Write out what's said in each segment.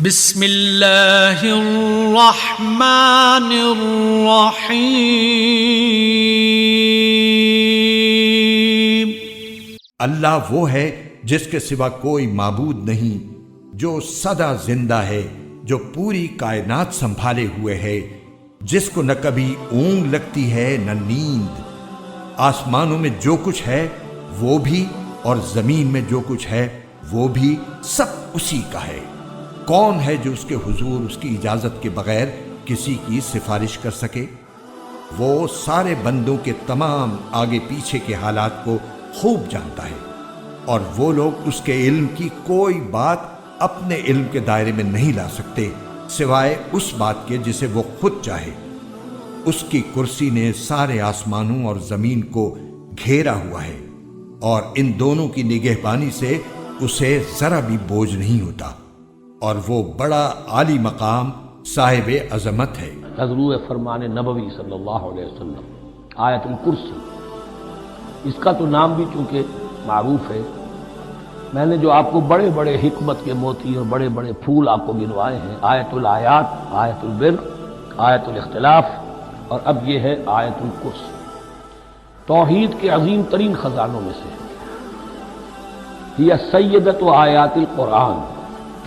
بسم اللہ الرحمن الرحیم۔ اللہ وہ ہے جس کے سوا کوئی معبود نہیں، جو سدا زندہ ہے، جو پوری کائنات سنبھالے ہوئے ہے، جس کو نہ کبھی اونگ لگتی ہے نہ نیند۔ آسمانوں میں جو کچھ ہے وہ بھی اور زمین میں جو کچھ ہے وہ بھی سب اسی کا ہے۔ کون ہے جو اس کے حضور اس کی اجازت کے بغیر کسی کی سفارش کر سکے؟ وہ سارے بندوں کے تمام آگے پیچھے کے حالات کو خوب جانتا ہے، اور وہ لوگ اس کے علم کی کوئی بات اپنے علم کے دائرے میں نہیں لا سکتے سوائے اس بات کے جسے وہ خود چاہے۔ اس کی کرسی نے سارے آسمانوں اور زمین کو گھیرا ہوا ہے، اور ان دونوں کی نگہبانی سے اسے ذرا بھی بوجھ نہیں ہوتا، اور وہ بڑا عالی مقام صاحب عظمت ہے۔ حضور فرمان نبوی صلی اللہ علیہ وسلم آیت الکرسی، اس کا تو نام بھی چونکہ معروف ہے، میں نے جو آپ کو بڑے بڑے حکمت کے موتی اور بڑے بڑے پھول آپ کو گنوائے ہیں، آیت الآیات، آیت البر، آیت الاختلاف، اور اب یہ ہے آیت الکرسی، توحید کے عظیم ترین خزانوں میں سے ہے۔ یہ سیدۃ آیات القرآن،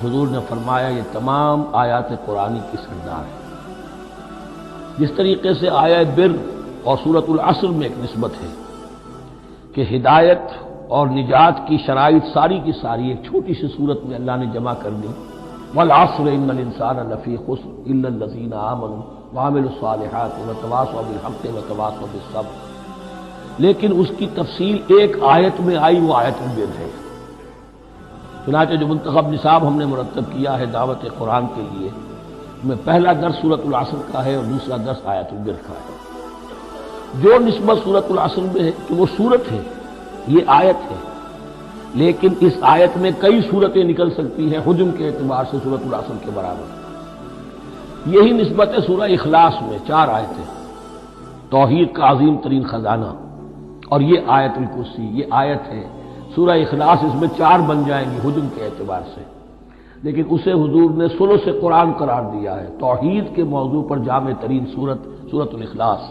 حضور نے فرمایا یہ تمام آیات قرآنی کی سردار ہے۔ جس طریقے سے آیت بر اور سورۃ العصر میں ایک نسبت ہے کہ ہدایت اور نجات کی شرائط ساری کی ساری ایک چھوٹی سی صورت میں اللہ نے جمع کر دی، والعصر ان الانسان لفی خسر الا الذین آمنوا وعملوا الصالحات وتواصوا بالحق وتواصوا بالصبر، لیکن اس کی تفصیل ایک آیت میں آئی، وہ آیت البر ہے۔ چنانچہ جو منتخب نصاب ہم نے مرتب کیا ہے دعوت قرآن کے لیے، میں پہلا درس سورۃ العصر کا ہے اور دوسرا درس آیت البر کا ہے۔ جو نسبت سورۃ العصر میں ہے کہ وہ سورت ہے، یہ آیت ہے، لیکن اس آیت میں کئی صورتیں نکل سکتی ہیں حجم کے اعتبار سے سورۃ العصر کے برابر۔ یہی نسبت ہے سورہ اخلاص میں، 4 آیتیں، توحید کا عظیم ترین خزانہ، اور یہ آیت الکرسی، یہ آیت ہے سورہ اخلاص، اس میں 4 بن جائیں گی حجم کے اعتبار سے، لیکن اسے حضور نے ثلث قرآن قرار دیا ہے۔ توحید کے موضوع پر جامع ترین سورۃ الاخلاص،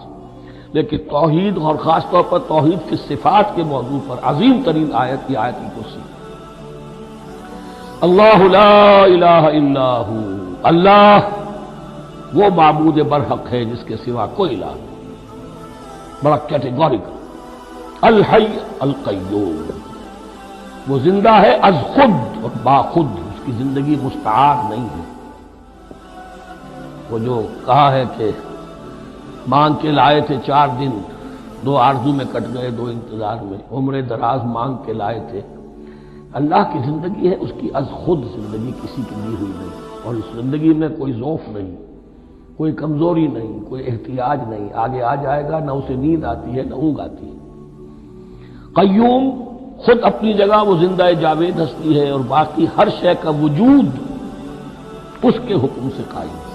لیکن توحید اور خاص طور پر توحید کی صفات کے موضوع پر عظیم ترین آیت کی آیت الکرسی۔ اللہ لا الہ الا ہو، اللہ وہ معبود برحق ہے جس کے سوا کوئی الہ نہیں، بڑا کیٹیگوریکل۔ الحی القیوم، وہ زندہ ہے از خود اور باخود، اس کی زندگی مستعار نہیں ہے۔ وہ جو کہا ہے کہ مانگ کے لائے تھے 4 دن، 2 آرزو میں کٹ گئے 2 انتظار میں، عمر دراز مانگ کے لائے تھے۔ اللہ کی زندگی ہے، اس کی از خود زندگی کسی کی دی ہوئی نہیں، اور اس زندگی میں کوئی ضعف نہیں، کوئی کمزوری نہیں، کوئی احتیاج نہیں، آگے آ جائے گا، نہ اسے نیند آتی ہے نہ اونگ آتی ہے۔ قیوم، خود اپنی جگہ وہ زندہ جاوید ہستی ہے، اور باقی ہر شے کا وجود اس کے حکم سے قائم ہے،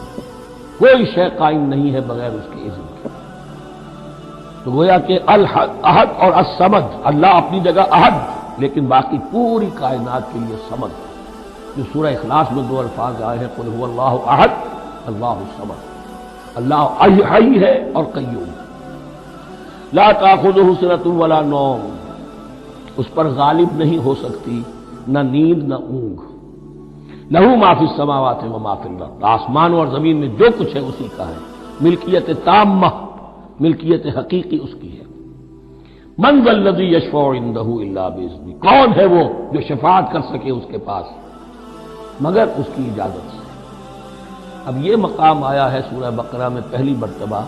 کوئی شے قائم نہیں ہے بغیر اس کے اذن کے۔ تو گویا کہ احد اور الصمد، اللہ اپنی جگہ احد، لیکن باقی پوری کائنات کے لیے صمد ہے، جو سورہ اخلاص میں 2 الفاظ آئے ہیں، قل هو اللہ احد اللہ الصمد۔ اللہ حی ہے اور قیوم، لا تأخذہ سنۃ ولا نوم، اس پر غالب نہیں ہو سکتی نہ نیند نہ اونگ۔ لہو ما فی السماوات و ما فی الارض، آسمان اور زمین میں جو کچھ ہے اسی کا ہے، ملکیت تامہ، ملکیت حقیقی اس کی ہے۔ من ذا الذی یشفع عندہ الا باذنہ، کون ہے وہ جو شفاعت کر سکے اس کے پاس مگر اس کی اجازت سے۔ اب یہ مقام آیا ہے سورہ بقرہ میں پہلی مرتبہ،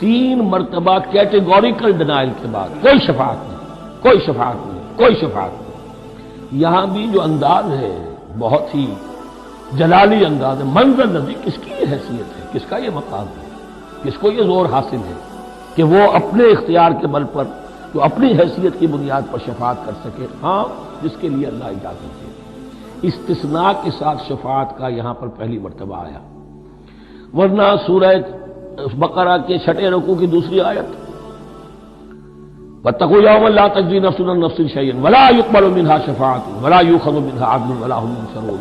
3 مرتبہ کیٹیگوریکل ڈینائل کے بعد، کوئی شفاعت نہیں، کوئی شفاعت نہیں، کوئی شفاعت نہیں۔ یہاں بھی جو انداز ہے بہت ہی جلالی انداز ہے، منظر نبی، کس کی یہ حیثیت ہے، کس کا یہ مقام ہے، کس کو یہ زور حاصل ہے کہ وہ اپنے اختیار کے بل پر جو اپنی حیثیت کی بنیاد پر شفاعت کر سکے؟ ہاں، جس کے لیے اللہ اجازت دے۔ استثناء کے ساتھ شفاعت کا یہاں پر پہلی مرتبہ آیا، ورنہ سورہ بقرہ کے 6 رکوع کی دوسری آیت، واتقوا یوما لا تجزی نفس عن نفس شیئا ولا یقبل منها شفاعۃ ولا یؤخذ منها عدل ولا هم ينصرون،